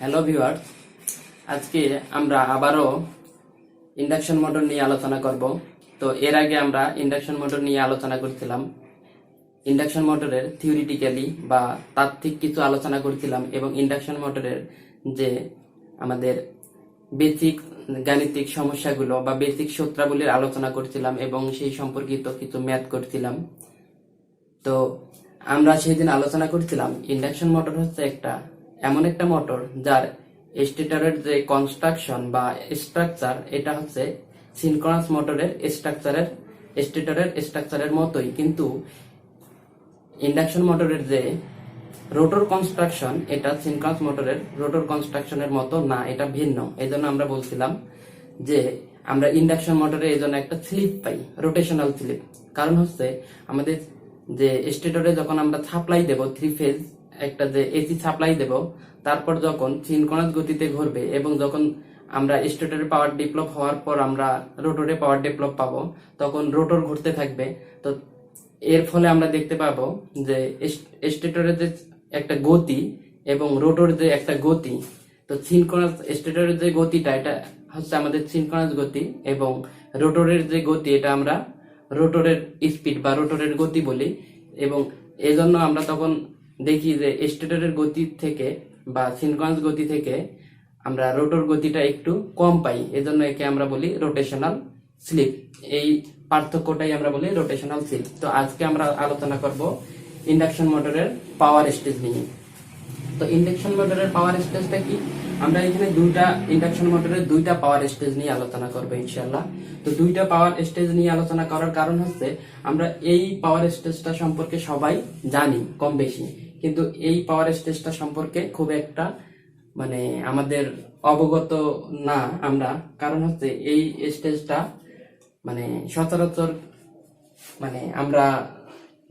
Hello viewers, আজকে আমরা আবারও ইন্ডাকশন মোটর নিয়ে আলোচনা করব। তো এর আগে আমরা ইন্ডাকশন মোটর নিয়ে আলোচনা করছিলাম, ইন্ডাকশন মোটরের থিওরিটিক্যালি বা তাত্ত্বিক কিছু আলোচনা করছিলাম এবং ইন্ডাকশন মোটরের যে আমাদের বেসিক গাণিতিক সমস্যাগুলো বা বেসিক সূত্রাবলীর আলোচনা করছিলাম এবং সেই সম্পর্কিত কিছু ম্যাথ করছিলাম। তো আমরা সেই দিন আলোচনা করছিলাম ইন্ডাকশন মোটর হচ্ছে এমন একটা মোটর যার স্টেটরের যে কনস্ট্রাকশন বা স্ট্রাকচার এটা হচ্ছে সিনক্রোনাস মোটরের স্টেটরের স্ট্রাকচারের মতোই, কিন্তু ইন্ডাকশন মোটরের যে রোটর কনস্ট্রাকশন এটা সিনক্রোনাস মোটরের রোটর কনস্ট্রাকশনের মতো না, এটা ভিন্ন। এই জন্য আমরা বলছিলাম যে আমরা ইন্ডাকশন মোটরে এই জন্য একটা স্লিপ পাই, রোটেশনাল স্লিপ। কারণ হচ্ছে আমাদের যে স্টেটরে যখন আমরা সাপ্লাই দেব, থ্রি ফেজ একটা যে এসি সাপ্লাই দেব, তারপর যখন সিনক্রোনাস গতিতে ঘুরবে এবং যখন আমরা স্টেটরে পাওয়ার ডেভেলপ হওয়ার পর আমরা রোটরে পাওয়ার ডেভেলপ পাবো, তখন রোটর ঘুরতে থাকবে। তো এর ফলে আমরা দেখতে পাবো যে স্টেটরের যে একটা গতি এবং রোটর যে একটা গতি, তো সিনক্রোনাস স্টেটরের যে গতিটা এটা হচ্ছে আমাদের সিনক্রোনাস গতি এবং রোটরের যে গতি এটা আমরা রোটরের স্পিড বা রোটরের গতি বলি। এবং এজন্য আমরা তখন দেখি যে স্টেটরের গতি থেকে বা সিনক্রোনাস গতি থেকে আমরা রোটর গতিটা একটু কম পাই, এজন্য একে আমরা বলি রোটেশনাল স্লিপ। এই পার্থক্যটাই আমরা বলি রোটেশনাল স্লিপ। তো আজকে আমরা আলোচনা করব ইন্ডাকশন মোটরের পাওয়ার স্টেজ নিয়ে। তো ইন্ডাকশন মোটরের পাওয়ার স্টেজটা কি? আমরা এখানে ইন্ডাকশন মোটরের দুইটা পাওয়ার স্টেজ নিয়ে আলোচনা করবো ইনশাআল্লাহ। তো দুইটা পাওয়ার স্টেজ নিয়ে আলোচনা করার কারণ হচ্ছে আমরা এই পাওয়ার স্টেজটা সম্পর্কে সবাই জানি কম বেশি, কিন্তু এই পাওয়ার স্টেজটা সম্পর্কে খুব একটা আমাদের অবগত না আমরা। কারণ হচ্ছে এই স্টেজটা সচরাচর আমরা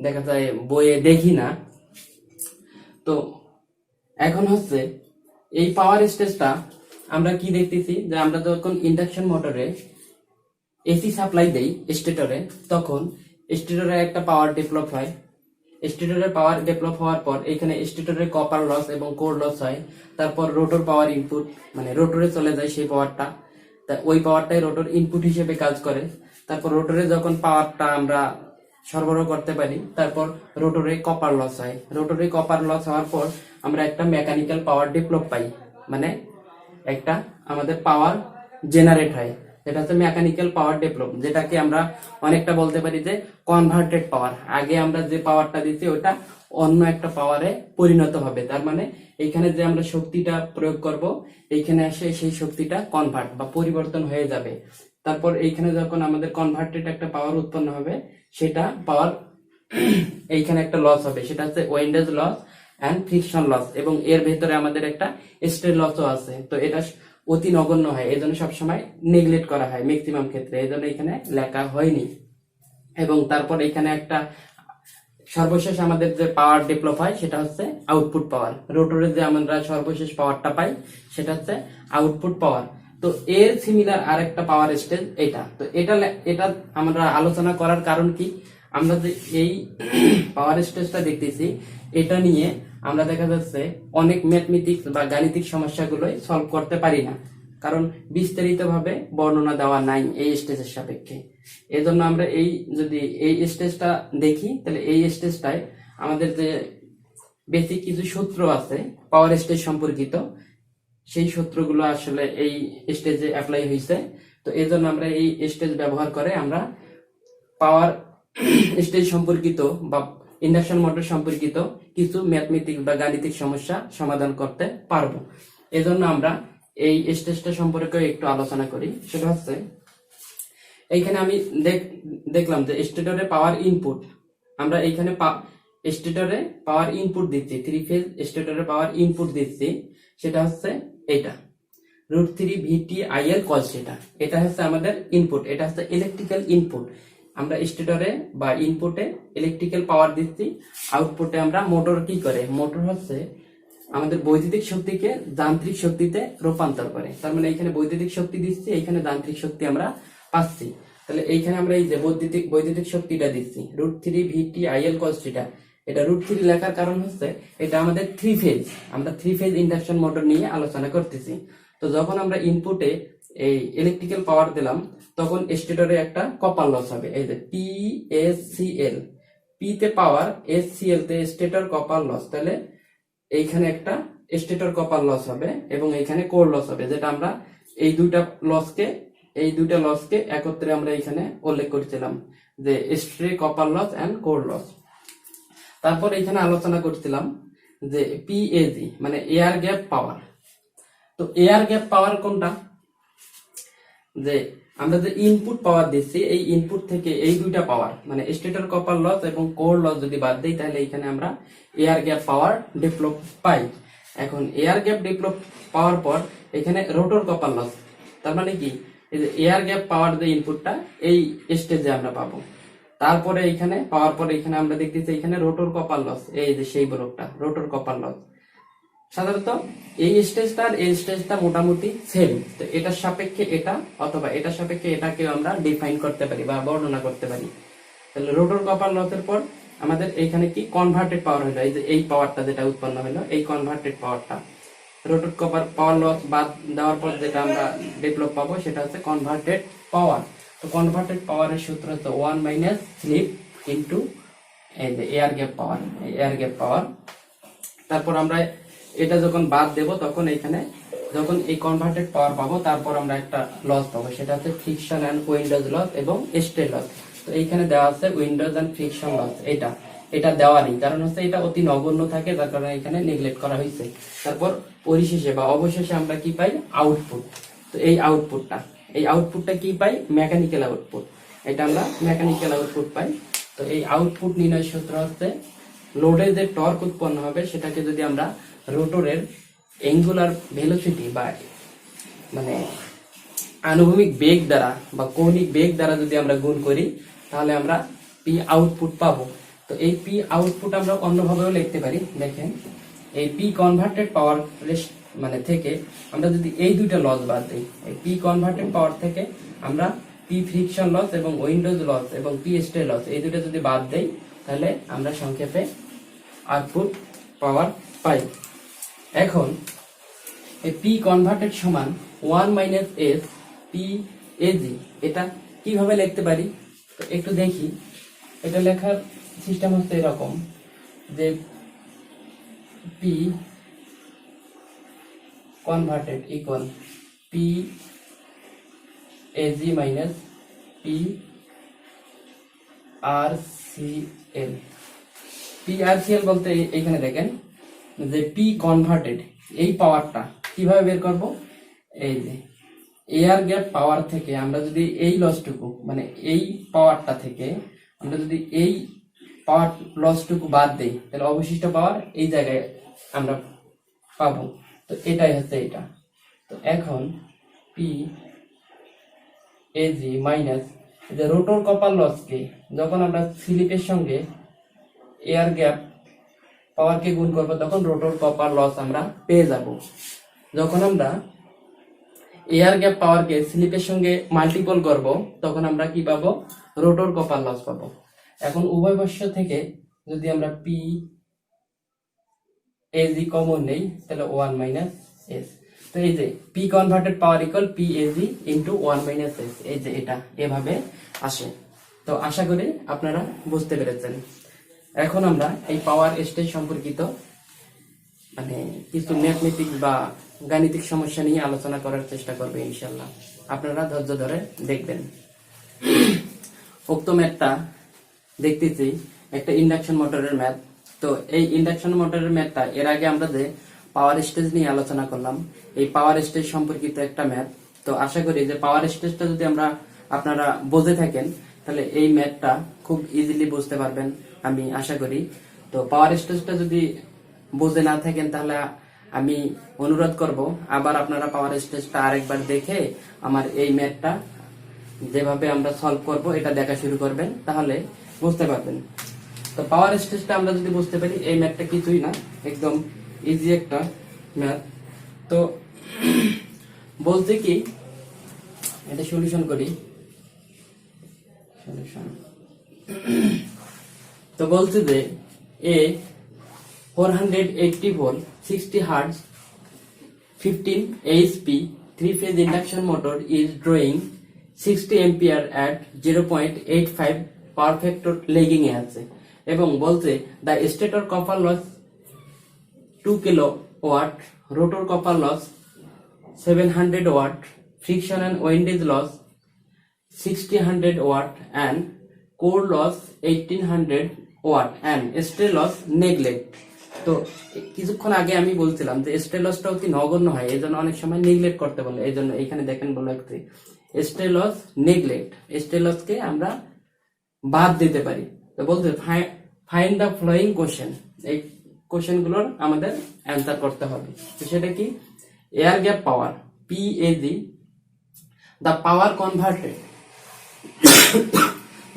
দেখা যায় বইয়ে দেখি না। তো এখন হচ্ছে এই পাওয়ার স্টেজটা আমরা কি দেখতেছি যে আমরা যখন ইন্ডাকশন মোটরে এসি সাপ্লাই দেই স্টেটরে, তখন স্টেটরে একটা পাওয়ার ডেভেলপ হয়। স্টেটরের পাওয়ার ডেভেলপ হওয়ার পর এখানে স্টেটরের কপার লস এবং কোর লস হয়। তারপর রোটর পাওয়ার ইনপুট রোটরে চলে যায় সেই পাওয়ারটা, ওই পাওয়ারটাই রোটর ইনপুট হিসেবে কাজ করে। তারপর রোটরে যখন পাওয়ারটা আমরা সরবরাহ করতে পারি, তারপর রোটরে কপার লস হয়। রোটরে কপার লস হওয়ার পর আমরা একটা মেকানিক্যাল পাওয়ার ডেভেলপ পাই, একটা আমাদের পাওয়ার জেনারেট হয়। এটা হচ্ছে মেকানিক্যাল পাওয়ার ডেভেলপ, যেটাকে আমরা অনেকটা বলতে পারি যে কনভার্টেড পাওয়ার। আগে আমরা যে পাওয়ারটা দিচ্ছি ওটা অন্য একটা পাওয়ারে পরিণত হবে। তার এইখানে যে আমরা শক্তিটা প্রয়োগ করব, এইখানে এসে সেই শক্তিটা কনভার্ট বা পরিবর্তন হয়ে যাবে। তারপর এইখানে যখন আমাদের কনভার্টেড একটা পাওয়ার উৎপন্ন হবে, সেটা পাওয়ার এইখানে একটা লস হবে, সেটা হচ্ছে windage loss and friction loss, এবং এর ভেতরে আমাদের একটা স্ট্রে লসও আছে। তো এটা অতি নগণ্য হয়, এই জন্য সবসময় নেগলেক্ট করা হয় ম্যাক্সিমাম ক্ষেত্রে, এই জন্য এখানে লেখা হয়নি। এবং তারপর এখানে একটা সর্বশেষ আমাদের যে পাওয়ার ডেভেলপ হয় সেটা হচ্ছে আউটপুট পাওয়ার। রোটরে যে আমরা সর্বশেষ পাওয়ারটা পাই সেটা হচ্ছে আউটপুট পাওয়ার। তো এর সিমিলার আরেকটা পাওয়ার স্টেজ এটা। তো এটা আমরা আলোচনা করার কারণ কি, আমরা যে এই পাওয়ার স্টেজটা দেখতেছি এটা নিয়ে আমরা দেখা যাচ্ছে অনেক ম্যাথমেটিক্স বা গাণিতিক সমস্যাগুলোই সলভ করতে পারি না, কারণ বিস্তারিত ভাবে বর্ণনা দেওয়া নাই এই স্টেজের সাপেক্ষে। এজন্য আমরা যদি এই স্টেজটা দেখি, তাহলে এই স্টেজটায় আমাদের যে বেসিক কিছু সূত্র আছে পাওয়ার স্টেজ সম্পর্কিত, সেই সূত্রগুলো আসলে এই স্টেজে অ্যাপ্লাই হয়েছে। তো এই জন্য আমরা এই স্টেজ ব্যবহার করে আমরা পাওয়ার স্টেজ সম্পর্কিত বা ইন্ডাকশন মোটর সম্পর্কিত কিছু ম্যাথমেটিক্স বা গাণিতিক সমস্যা সমাধান করতে পারবো। এজন্য আমরা এই স্টেজটা সম্পর্কে একটু আলোচনা করি। সেটা হচ্ছে এইখানে আমি দেখলাম যে স্টেটরে পাওয়ার ইনপুট, আমরা এইখানে স্টেটরে পাওয়ার ইনপুট দিচ্ছি, থ্রি ফেজ স্টেটরে পাওয়ার ইনপুট দিচ্ছি, সেটা হচ্ছে এটা √3 VT IL cos θ। এটা হচ্ছে আমাদের ইনপুট, এটা হচ্ছে ইলেকট্রিক্যাল ইনপুট। আমরা স্টেটরে বা ইনপুটে ইলেকট্রিক্যাল পাওয়ার দিচ্ছি, আউটপুটে আমরা মোটর কি করে, মোটর হচ্ছে আমাদের বৈদ্যুতিক শক্তিকে যান্ত্রিক শক্তিতে রূপান্তর করে। তার এখানে বৈদ্যুতিক শক্তি দিচ্ছি, এইখানে যান্ত্রিক শক্তি আমরা পাচ্ছি। তাহলে এইখানে আমরা এই যে বৈদ্যুতিক শক্তিটা দিচ্ছি √3 VT IL cos θ, এটা √3 লেখার কারণ হচ্ছে এটা আমাদের 3 ফেজ, আমরা 3 ফেজ ইন্ডাকশন মোটর নিয়ে আলোচনা করতেছি। তো যখন আমরা ইনপুটে এই ইলেকট্রিক্যাল পাওয়ার দিলাম তখন স্টেটরে একটা কপার লস হবে, এই যে PSCL, পি তে পাওয়ার, SCL তে স্টেটর কপার লস, তাহলে এইখানে একটা স্টেটর কপার লস হবে এবং এইখানে কোর লস হবে, যেটা আমরা এই দুইটা লসকে একত্রে আমরা এখানে উল্লেখ করেছিলাম যে stray copper loss and core loss. তারপর এখানে আলোচনা করছিলাম যে PAG মানে এয়ার গ্যাপ পাওয়ার। তো এয়ার গ্যাপ পাওয়ার কোনটা, যে আমরা যে ইনপুট পাওয়ার দিচ্ছি এই ইনপুট থেকে এই দুইটা পাওয়ার মানে স্টেটর কপার লস এবং কোর লস যদি বাদ দিই তাহলে এখানে আমরা এয়ার গ্যাপ পাওয়ার ডেভেলপ পাই। এখন এয়ার গ্যাপ ডেভেলপ পাওয়ার পর এখানে রোটর কপার লস, তার মানে কি এই যে এয়ার গ্যাপ পাওয়ার যে ইনপুটটা এই স্টেজে আমরা পাবো। তারপরে এখানে পাওয়ার পরে এখানে আমরা দেখতেছি এখানে রোটর কপার লস, এই যে সেই ব্লকটা রোটর কপার লস। সাধারণত এই স্টেজটা আর এই স্টেজটা মোটামুটি সেম, তো এটার সাপেক্ষে এটা অথবা এটার সাপেক্ষে এটাকেও আমরা ডিফাইন করতে পারি বা বর্ণনা করতে পারি। তাহলে রোটর কপার লসের পর আমাদের এখানে কি কনভার্টেড পাওয়ার হলো, এই যে এই পাওয়ারটা যেটা উৎপন্ন হলো এই কনভার্টেড পাওয়ারটা, রোটর কপার পাওয়ার লস বাদ দেওয়ার পর যেটা আমরা ডেভেলপ পাবো সেটা হচ্ছে কনভার্টেড পাওয়ার। তো কনভার্টেড পাওয়ারের সূত্র হচ্ছে 1 মাইনাস স্লিপ ইন্টু এই যে এয়ার গ্যাপ পাওয়ার, এয়ার গ্যাপ পাওয়ার। তারপর আমরা এটা যখন বাদ দেব তখন এখানে যখন এই কনভার্টেড পাওয়ার পাবো তারপর আমরা একটা লস পাবো, সেটা হচ্ছে ফ্রিকশন এন্ড উইন্ডোজ লস এবং স্ট্রে লস। তো এইখানে দেওয়া আছে উইন্ডোজ এন্ড ফ্রিকশন লস, এটা দেওয়ারই কারণ হচ্ছে এটা অতি নগণ্য থাকে, যার কারণে এখানে নেগলেক্ট করা হয়েছে। তারপর পরিশেষে বা অবশেষে আমরা কি পাই, আউটপুট। তো এই আউটপুটটা কি পাই, মেকানিক্যাল আউটপুট, এটা আমরা মেকানিক্যাল আউটপুট পাই। তো এই আউটপুট নির্ণয় সূত্র হচ্ছে লোডে যে টর্ক উৎপন্ন হবে সেটাকে যদি আমরা রোটরের অ্যাঙ্গুলার ভেলোসিটি বা মানে আনুভূমিক বেগ দ্বারা বা কৌণিক বেগ দ্বারা যদি আমরা গুণ করি তাহলে আমরা পি আউটপুট পাবো। তো এই পি আউটপুট আমরা অন্যভাবেও লিখতে পারি, দেখেন এই পি কনভার্টেড পাওয়ার মানে থেকে আমরা যদি এই দুইটা লস বাদ দিই, এই পি কনভার্টেড পাওয়ার থেকে আমরা পি ফ্রিকশন লস এবং উইন্ডোজ লস এবং পি স্ট্রে লস এই দুটো যদি বাদ দেই তাহলে আমরা সংক্ষেপে আউটপুট পাওয়ার পাই। এখন এই পি কনভার্টেড সমান 1 মাইনাস এস পি এজি, এটা কিভাবে লিখতে পারি তো একটু দেখি। এটা লেখার সিস্টেম হচ্ছে এরকম যে P converted equal P AG minus P R C L. P R C L বলতে এইখানে দেখেন যে পি কনভার্টেড এই পাওয়ারটা কিভাবে বের করব, এই যে এয়ার গ্যাপ পাওয়ার থেকে আমরা যদি এই লসটুকু মানে এই পাওয়ারটা থেকে আমরা যদি এই পাওয়ার লসটুকু বাদ দেই তাহলে অবশিষ্ট পাওয়ার এই জায়গায় আমরা পাবো। তো এটাই হচ্ছে এটা। তো এখন পি এজি মাইনাস যে রোটর কপার লসকে যখন আমরা স্লিপের সঙ্গে এয়ার গ্যাপ পাওয়ারকে গুণ করবো তখন রোটর কপার লস আমরা পেয়ে যাব। যখন আমরা এয়ার গ্যাপ পাওয়ারকে স্লিপের সঙ্গে মাল্টিপল করব তখন আমরা কি পাবো, রোটর কপার লস পাবো। এখন উভয় পার্শ্ব থেকে যদি আমরা পি এজি কমন নেই তাহলে 1 মাইনাস এস। তো এই যে পি কনভার্টেড পাওয়ার equal P AG into 1 minus S, এই যে এটা এভাবে আসে। তো আশা করি আপনারা বুঝতে পেরেছেন। এখন আমরা এই পাওয়ার স্টেজ সম্পর্কিত মানে কিছু ম্যাথমেটিক বা গাণিতিক সমস্যা নিয়ে আলোচনা করার চেষ্টা করবে ইনশাল্লাহ, আপনারা ধৈর্য ধরে দেখবেন। উক্ত ম্যাথটা দেখতেছি একটা ইন্ডাকশন মোটরের ম্যাথ। তো এই ইন্ডাকশন মোটরের ম্যাথটা এর আগে আমরা যে পাওয়ার স্টেজ নিয়ে আলোচনা করলাম এই পাওয়ার স্টেজ সম্পর্কিত একটা ম্যাথ। তো আশা করি যে পাওয়ার স্টেজটা যদি আপনারা বুঝে থাকেন তাহলে এই ম্যাথটা খুব ইজিলি বুঝতে পারবেন আমি আশা করি। তো পাওয়ার স্টেজটা যদি বুঝে না থাকেন তাহলে আমি অনুরোধ করব আবার আপনারা পাওয়ার স্টেজটা আরেকবার দেখে আমার এই ম্যাথটা যেভাবে আমরা সলভ করব এটা দেখা শুরু করবেন, তাহলে বুঝতে পারবেন। তো পাওয়ার স্টেজটা আমরা যদি বুঝতে পারি এই ম্যাথটা কিছুই না, একদম ইজি একটা ম্যাথ। তো বলতে কি এটা সলিউশন করি, সলিউশন। তো বলছে যে A 480 volt 60 hertz 15 HP 3-phase induction motor is drawing 60 ampere at 0.85 power factor lagging এ আছে এবং বলছে the stator copper loss 2 kilowatt, rotor copper loss 700 watt, friction and windage loss 1600 watt and core loss 1800 watt and stray loss neglect. তো কিছুক্ষণ আগে আমি বলছিলাম যে স্ট্রে লসটা অতি নগণ্য হয়, এই জন্য অনেক সময় নেগলেক্ট করতে বলে, এই জন্য এখানে দেখেন বলো একটি স্ট্রে লস নেগলেক্ট, স্ট্রে লসকে আমরা বাদ দিতে পারি। তো বলতে ফাইন্ড দ্য ফলোয়িং কোশ্চেন, এই কোশ্চেন গুলোর আমাদের অ্যান্সার করতে হবে। তো সেটা কি? Air gap power PAG, the power converted,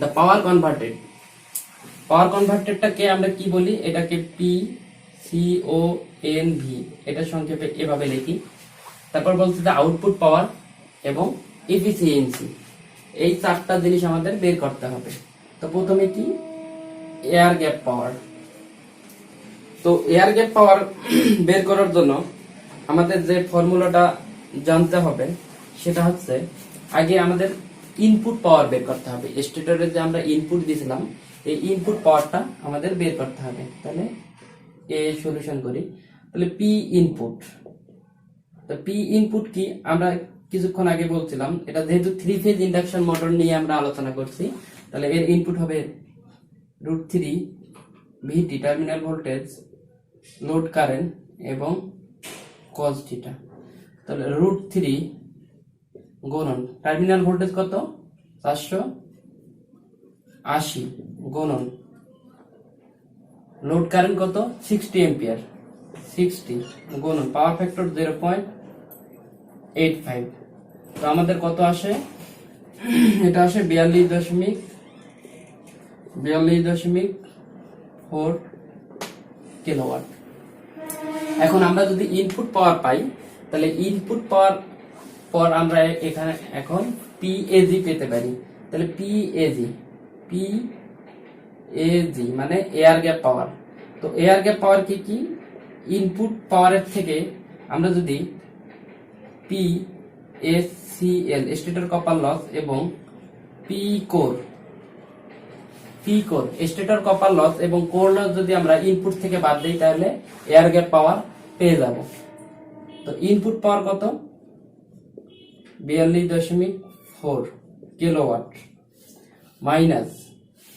the power converted, power কনভার্টেডটাকে আমরা কি বলি? এটাকে P C O N V, এটা সংক্ষেপে এভাবে লিখি। তারপর বলছে যে আউটপুট পাওয়ার এবং এফিসিয়েন্সি, এই চারটা জিনিস আমাদের বের করতে হবে। তো প্রথমে কি? এয়ার গ্যাপ পাওয়ার। তো এয়ার গ্যাপ পাওয়ার বের করার জন্য আমাদের যে ফর্মুলাটা জানতে হবে সেটা হচ্ছে, আগে আমাদের ইনপুট পাওয়ার বের করতে হবে। স্টেটরে যে আমরা ইনপুট দিয়েছিলাম, এই ইনপুট পাওয়ারটা আমাদের বের করতে হবে। তাহলে এ সলিউশন করি, তাহলে পি ইনপুট। তো পি ইনপুট কি? আমরা কিছুক্ষণ আগে বলছিলাম, এটা যেহেতু 3-phase ইন্ডাকশন মোটর নিয়ে আমরা আলোচনা করছি, তাহলে এর ইনপুট হবে √3 ভিটি টার্মিনাল ভোল্টেজ, লোড কারেন্ট এবং cos থিটা। তাহলে √3 গুণন টার্মিনাল ভোল্টেজ কত? 480 গুণন লোড কারেন্ট কত? 60 এম্পিয়ার, 60 গুণন পাওয়ার ফ্যাক্টর 0.85। তো আমাদের কত আসে? এটা আসে 42.4 কিলোওয়াট। এখন আমরা যদি ইনপুট পাওয়ার পাই, তাহলে ইনপুট পাওয়ার পর আমরা এখানে এখন পিএজি পেতে পারি। তাহলে পিএজি মানে এয়ার গ্যাপ পাওয়ার। তো এয়ার গ্যাপ পাওয়ার কি কি? ইনপুট পাওয়ারের থেকে আমরা যদি পিএসসিএল স্টেটর কপার লস এবং P core stator copper loss এবং কোর লস যদি আমরা ইনপুট থেকে বাদ দিই, তাহলে এয়ার গ্যাপ পাওয়ার পেয়ে যাব। তো ইনপুট পাওয়ার কত? 42.4 kilowatt minus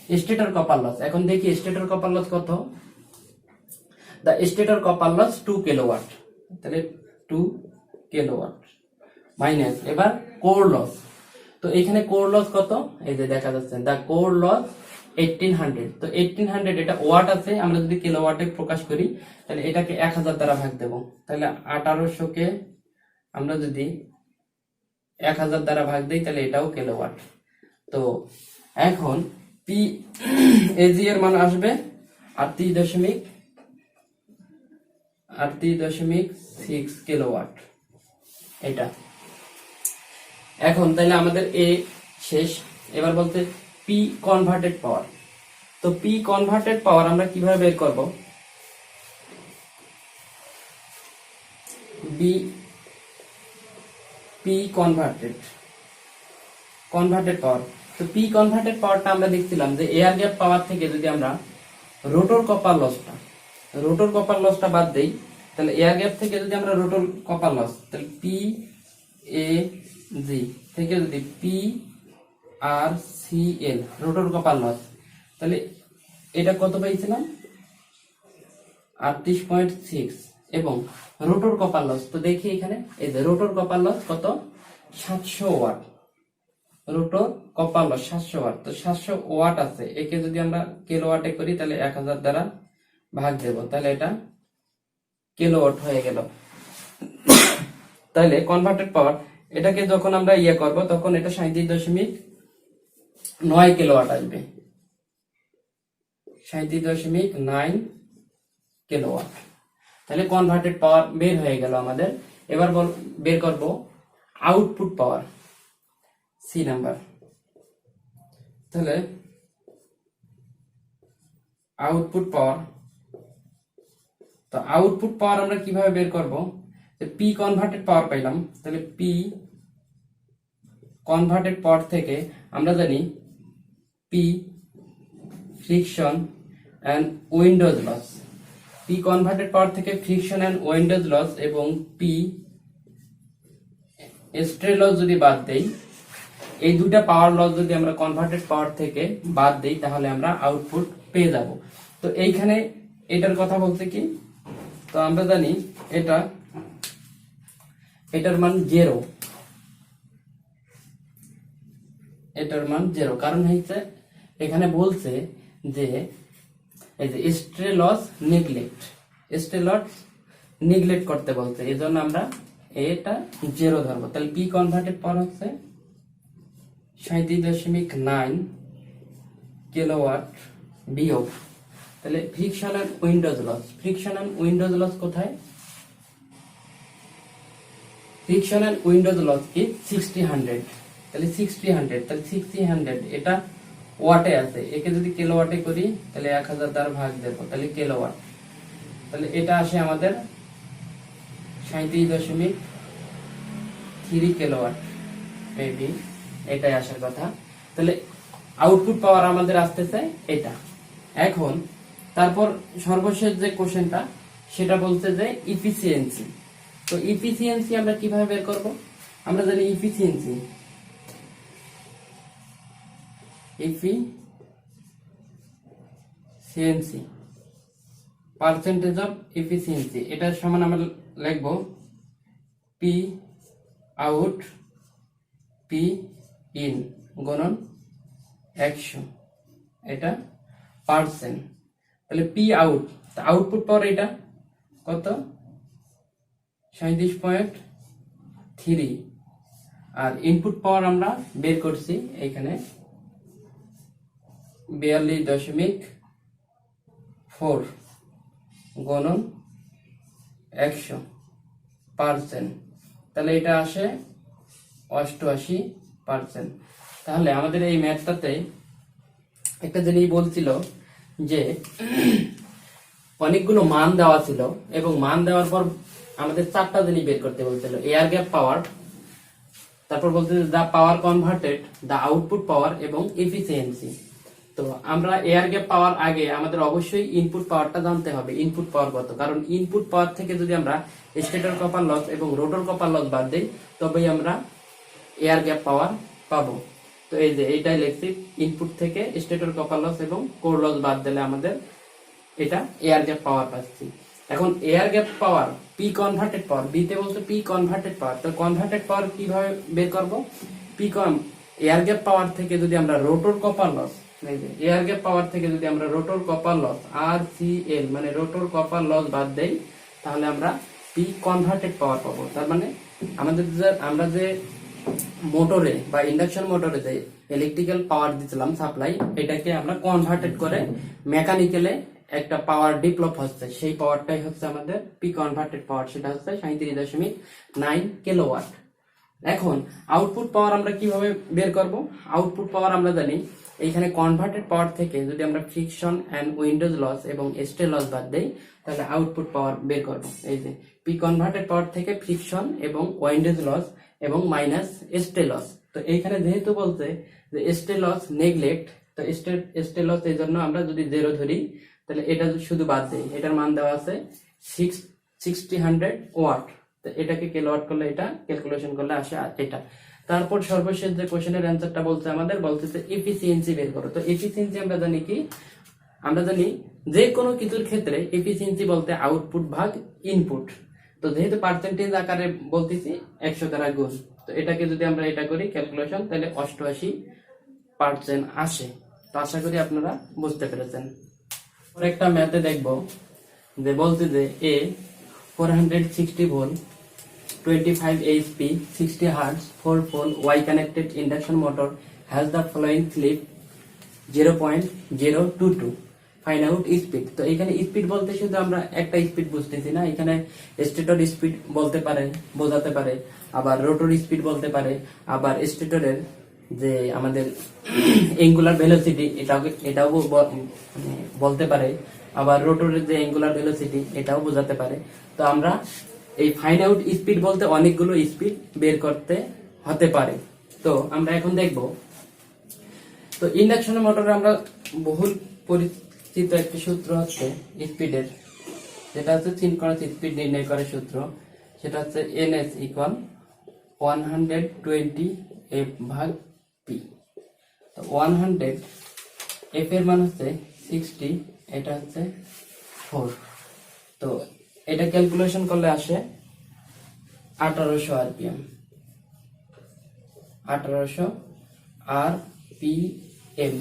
stator copper loss. এখন দেখি স্টেটর কপার লস কত? The stator copper loss 2 kilowatt, তাহলে 2 কিলোওয়াট মাইনাস এবার কোর লস। তো এখানে কোর লস কত? এই যে দেখা যাচ্ছে দা কোর লস 1800। তো 1800 এটা ওয়াট আছে, আমরা যদি কিলোওয়াটে প্রকাশ করি তাহলে এটাকে 1000 দ্বারা ভাগ দেব। তাহলে 1800 কে আমরা যদি 1000 দ্বারা ভাগ দেই তাহলে এটাও কিলোওয়াট। তো এখন পি এজি এর মান আসবে 38.6 কিলোওয়াট এটা। এখন তাহলে আমাদের এ শেষ। এবার বলতে পি কনভার্টেড পাওয়ার। তো পি কনভার্টেড পাওয়ার আমরা কিভাবে বের করব? পি কনভার্টেড পাওয়ার। তো পি কনভার্টেড পাওয়ারটা আমরা দেখছিলাম যে এয়ার গ্যাপ পাওয়ার থেকে যদি আমরা রোটর কপার লসটা বাদ দেই, তাহলে এয়ার গ্যাপ থেকে যদি আমরা রোটর কপার লস, তাহলে পি এ জি থেকে যদি P R C L rotor copper loss, তাহলে এটা কত পাইছিলাম? 38.6 এবং রোটর কপার লস। তো দেখি এখানে এই যে রোটর কপার লস কত? 700 watt. Rotor copper loss 700 watt. তো 700 ওয়াট আছে, একে যদি আমরা কিলোওয়াটে করি তাহলে 1000 দ্বারা ভাগ দেব, তাহলে এটা কিলোওয়াট হয়ে গেল। তাহলে কনভার্টেড পাওয়ার এটাকে যখন আমরা করব তখন এটা 37.9 কিলোওয়াট আসবে, 37.9 কিলোওয়াট। তাহলে কনভার্টেড পাওয়ার বের হয়ে গেল আমাদের। এবার বের করব আউটপুট পাওয়ার, সি নাম্বার। তাহলে আউটপুট পাওয়ার। তো আউটপুট পাওয়ার আমরা কিভাবে বের করব, পি কনভার্টেড পাওয়ার পাইলাম, তাহলে পি কনভার্টেড পাওয়ার থেকে আমরা জানি P friction and windage loss. P converted power থেকে ফ্রিকশন এন্ড উইন্ডোজ লস এবং পি স্ট্রে লস যদি বাদ দেই, এই দুটা পাওয়ার লস যদি আমরা কনভার্টেড পাওয়ার থেকে বাদ দেই তাহলে আমরা আউটপুট পেয়ে যাব। তো এইখানে এটার কথা বলতে কি, তো আমরা জানি এটার মান 0, এটার মান 0, কারণ হচ্ছে এখানে বলছে যে এই যে স্ট্রে লস নেগলেক্ট করতে বলছে, এই জন্য আমরা এটা 0 ধরবো। তাহলে পি কনভার্টেড পাওয়ার হচ্ছে 37.9 কিলোওয়াট বিয়োগ, তাহলে ফ্রিকশন এন্ড উইন্ডোজ লস কোথায়, ফ্রিকশন এন্ড উইন্ডোজ লস কি 60 তাহলে 60 এটা ওয়াটে আছে, একে যদি কিলোওয়াটে করি তাহলে 1000 দ্বারা ভাগ দেব, তাহলে কিলোওয়াট, তাহলে এটা আসে আমাদের 37.3 কিলোওয়াট, মেবি এটাই আসার কথা। তাহলে আউটপুট পাওয়ার আমাদের আসতেছে এটা। এখন তারপর সর্বশেষ যে কোশ্চেনটা সেটা বলছে যে ইফিসিয়েন্সি। তো ইফিসিয়েন্সি আমরা কিভাবে বের করব, আমরা জানি ইফিসিয়েন্সি পার্সেন্টেজ অফ এফিসিয়েন্সি, এটার সমান আমরা লিখব পি আউট পি ইন গুণন 100, এটা পার্সেন্ট। তাহলে পি আউট, আউটপুট পাওয়ার এটা কত 37.3, আর ইনপুট পাওয়ার আমরা বের করছি এখানে 42.4 গুণন 100%, তাহলে এটা আসে 88%। তাহলে আমাদের এই ম্যাথটাতে একটা জিনিস বলছিল যে অনেকগুলো মান দেওয়া ছিল এবং মান দেওয়ার পর আমাদের 4টা জিনিস বের করতে বলছিল, এয়ার গ্যাপ পাওয়ার, তারপর বলতে দা পাওয়ার কনভার্টেড, দা আউটপুট পাওয়ার এবং এফিসিয়েন্সি। তো আমরা এয়ার গ্যাপ পাওয়ার আগে আমাদের অবশ্যই ইনপুট পাওয়ারটা জানতে হবে, ইনপুট পাওয়ার কত, কারণ ইনপুট পাওয়ার থেকে যদি আমরা স্টেটর কপার লস এবং রোটর কপার লস বাদ দেই তবেই আমরা এয়ার গ্যাপ পাওয়ার পাবো। তো এই যে এইটাই লিখছি, ইনপুট থেকে স্টেটর কপার লস এবং কোর লস বাদ দিলে আমাদের এটা এয়ার গ্যাপ পাওয়ার পাচ্ছি। এখন এয়ার গ্যাপ পাওয়ার পি কনভার্টেড পাওয়ার, বিতে বলতে পি কনভার্টেড পাওয়ার, তো কনভার্টেড পাওয়ার কিভাবে বের করব, এয়ার গ্যাপ পাওয়ার থেকে যদি আমরা rotor copper loss, air gap power থেকে যদি আমরা রোটর কপার লস RCL মানে রোটর কপার লস বাদ দেই তাহলে আমরা পি কনভার্টেড পাওয়ার পাবো। তার মানে আমাদের আমরা যে মোটরে বা ইন্ডাকশন মোটরে যে ইলেকট্রিক্যাল পাওয়ার দিছিলাম সাপ্লাই, এটাকে আমরা কনভার্টেড করে মেকানিক্যালে একটা পাওয়ার ডেভেলপ হচ্ছে, সেই পাওয়ারটাই হচ্ছে আমাদের পি কনভার্টেড পাওয়ার, সেটা হচ্ছে 37.9 কিলোওয়াট। এখন আউটপুট পাওয়ার আমরা কিভাবে বের করব, আউটপুট পাওয়ার আমরা জানি এইখানে কনভার্টেড পাওয়ার থেকে যদি আমরা ফ্রিকশন এন্ড উইন্ডোজ লস এবং স্ট্রে লস বাদ দেই তাহলে আউটপুট পাওয়ার বের করব। এই যে পি কনভার্টেড পাওয়ার থেকে ফ্রিকশন এবং উইন্ডোজ লস এবং মাইনাস স্ট্রে লস। তো এইখানে যেহেতু বলছে যে স্ট্রে লস নেগলেক্ট, তো স্ট্রে লস এই জন্য আমরা যদি 0 ধরি তাহলে এটা শুধু বাদ দেই, এটার মান দেওয়া আছে 60 ওয়াট, তো এটাকে কিলোওয়াট করলে এটা ক্যালকুলেশন করলে আসে এটা। তারপর সর্বশেষ যে কোশ্চেনের অ্যান্সারটা বলছে আমাদের বলতেছে এফিসিয়েন্সি বের করো। তো এফিসিয়েন্সি আমরা জানি কি, আমরা জানি যে কোনো কিছুর ক্ষেত্রে এফিসিয়েন্সি বলতে আউটপুট ভাগ ইনপুট, তো যেহেতু পার্সেন্টেজ আকারে বলতেছি 100 দ্বারা গুণ, তো এটাকে যদি আমরা এটা করি ক্যালকুলেশন তাহলে 88% আসে। তো আশা করি আপনারা বুঝতে পেরেছেন। একটা ম্যাথে দেখবো যে বলছে যে এ 460 volt 25 HP 60 Hz 4 pole Y connected induction motor has the following slip 0.022, find out speed। তো এখানে স্পিড বলতে শুধু আমরা একটা স্পিড বুঝতেছি না, এখানে স্টেটর স্পিড বলতে পারে, বোঝাতে পারে, আবার রোটর স্পিড বলতে পারে, আবার স্টেটরের যে আমাদের অ্যাঙ্গুলার ভেলোসিটি এটাও মানে বলতে পারে, আবার রোটরের যে অ্যাঙ্গুলার ভেলোসিটি এটাও বোঝাতে পারে। তো আমরা এই ফাইন্ড আউট স্পিড বলতে অনেকগুলো স্পিড বের করতে হতে পারে। তো আমরা এখন দেখব, তো ইন্ডাকশন মোটরে আমরা বহুল পরিচিত একটি সূত্র হচ্ছে স্পিডের, যেটা হচ্ছে সিনক্রোনাস স্পিড নির্ণয় করার সূত্র। সেটা হচ্ছে ns ইকুয়াল 120 f ভাগ p। তো 100 f এর মান হচ্ছে 60, এটা হচ্ছে 4। তো এটা ক্যালকুলেশন করলে আসে 1800 rpm, 1800 rpm।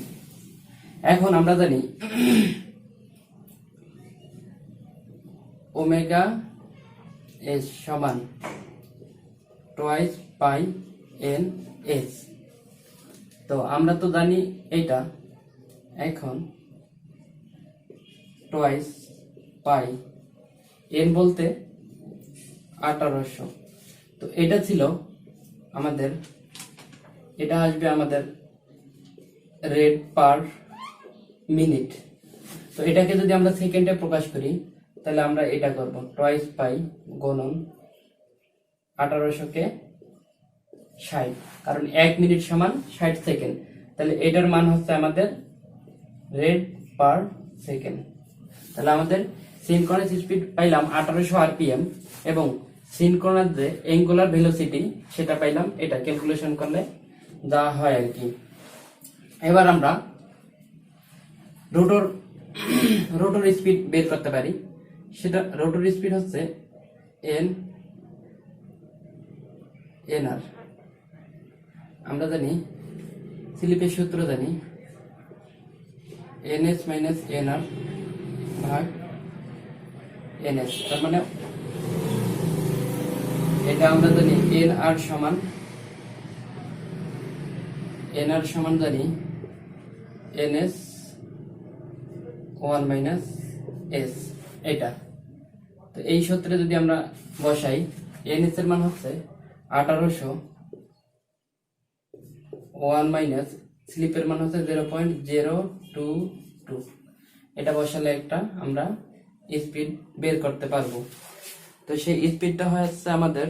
এখন আমরা জানি ওমেগা এস সমান টুয়াইস পাই এন এস। তো আমরা তো জানি এইটা, এখন টুয়াইস পাই এন বলতে 1800। তো এটা ছিল আমাদের, এটা আসবে আমাদের রেড পার মিনিট। তো এটাকে যদি আমরা সেকেন্ডে প্রকাশ করি তাহলে আমরা এটা করব টুয়াইস পাই গুণন 1800 কে 60, কারণ 1 মিনিট সমান 60 সেকেন্ড। তাহলে এটার মান হচ্ছে আমাদের রেড পার সেকেন্ড। তাহলে আমাদের সিনক্রোনাস স্পিড পাইলাম 1800 rpm এবং সিনক্রোনাস যে অ্যাঙ্গুলার ভেলোসিটি সেটা পাইলাম, এটা ক্যালকুলেশন করলে যা হয় আর কি। এবার আমরা রোটর স্পিড বের করতে পারি। সেটা রোটর স্পিড হচ্ছে এনআর। আমরা জানি স্লিপের সূত্র জানি ns মাইনাস এনআর ভাগ ns। তার মানে এটা আমরা জানি এনআর সমান জানি ns 1 মাইনাস s, এটা। তো এই সূত্রে যদি আমরা বসাই, ns এর মান হচ্ছে 1800, 1 মাইনাস স্লিপের মান হচ্ছে 0.022। এটা বসালে একটা আমরা স্পিড বের করতে পারবো। তো সেই স্পিডটা হচ্ছে আমাদের,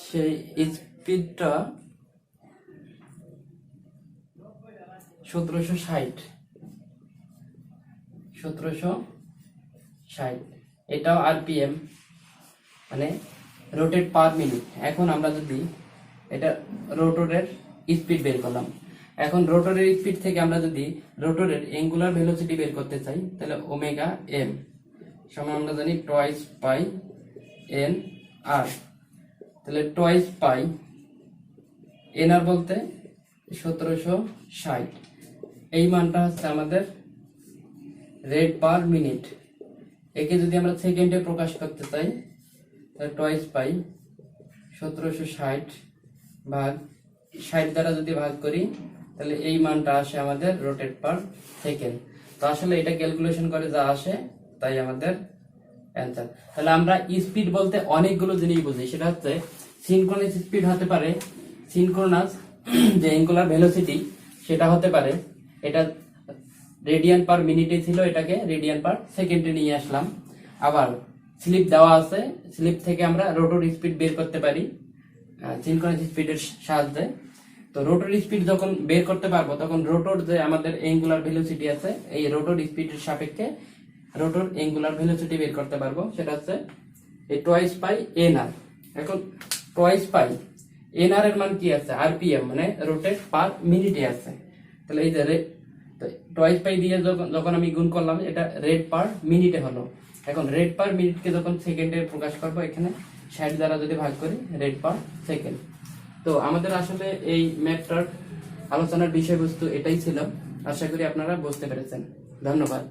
সেই স্পিডটা 1760, এটাও আরপিএম মানে রোটেট পার মিনিট। এখন আমরা যদি এটা রোটরের স্পিড বের করলাম, এখন রোটরের স্পিড থেকে আমরা যদি রোটরের অ্যাঙ্গুলার ভেলোসিটি বের করতে চাই তাহলে ওমেগা এম সমান আমরা জানি টুয়াইস পাই এন আর। তাহলে টুয়াইস পাই এন আর বলতে 1760, এই মানটা হচ্ছে আমাদের রেড পার মিনিট। একে যদি আমরা সেকেন্ডে প্রকাশ করতে চাই তাহলে টুয়াইস পাই 1760 ভাগ 60 দ্বারা যদি ভাগ করি তাহলে এই মানটা আসে আমাদের রোটেট পার সেকেন্ড। তো আসলে এটা ক্যালকুলেশন করে যা আসে তাই আমাদের অ্যান্সার। তাহলে আমরা স্পিড বলতে অনেকগুলো জিনিস বুঝি। সেটা হচ্ছে সিনক্রোনাস স্পিড হতে পারে, সিনক্রোনাস যে অ্যাঙ্গুলার ভেলোসিটি সেটা হতে পারে, এটা রেডিয়ান পার মিনিটে ছিল, এটাকে রেডিয়ান পার সেকেন্ডে নিয়ে আসলাম। আবার স্লিপ দেওয়া আছে, স্লিপ থেকে আমরা রোটর স্পিড বের করতে পারি সিনক্রোনাস স্পিডের সাহায্যে। তো রোটর স্পিড যখন বের করতে পারবো তখন রোটর যে আমাদের অ্যাঙ্গুলার ভেলোসিটি আছে, এই রোটর স্পিডের সাপেক্ষে রোটর অ্যাঙ্গুলার ভেলোসিটি বের করতে পারবো। সেটা হচ্ছে এই টুয়াইস পাই এন আর। এখন টুয়াইস পাই এন আর এর মান কি আছে, আরপিএম মানে রোটেট পার মিনিটে আছে। তাহলে এই যে টুয়াইস পাই দিয়ে যখন আমি গুণ করলাম এটা রেড পার মিনিটে হলো। এখন রেড পার মিনিটকে যখন সেকেন্ডে প্রকাশ করবো, এখানে 60 দ্বারা যদি ভাগ করি রেড পার সেকেন্ড। তো আমাদের আসলে এই ম্যাথটার আলোচনার বিষয়বস্তু এটাই ছিল। আশা করি আপনারা বুঝতে পেরেছেন। ধন্যবাদ।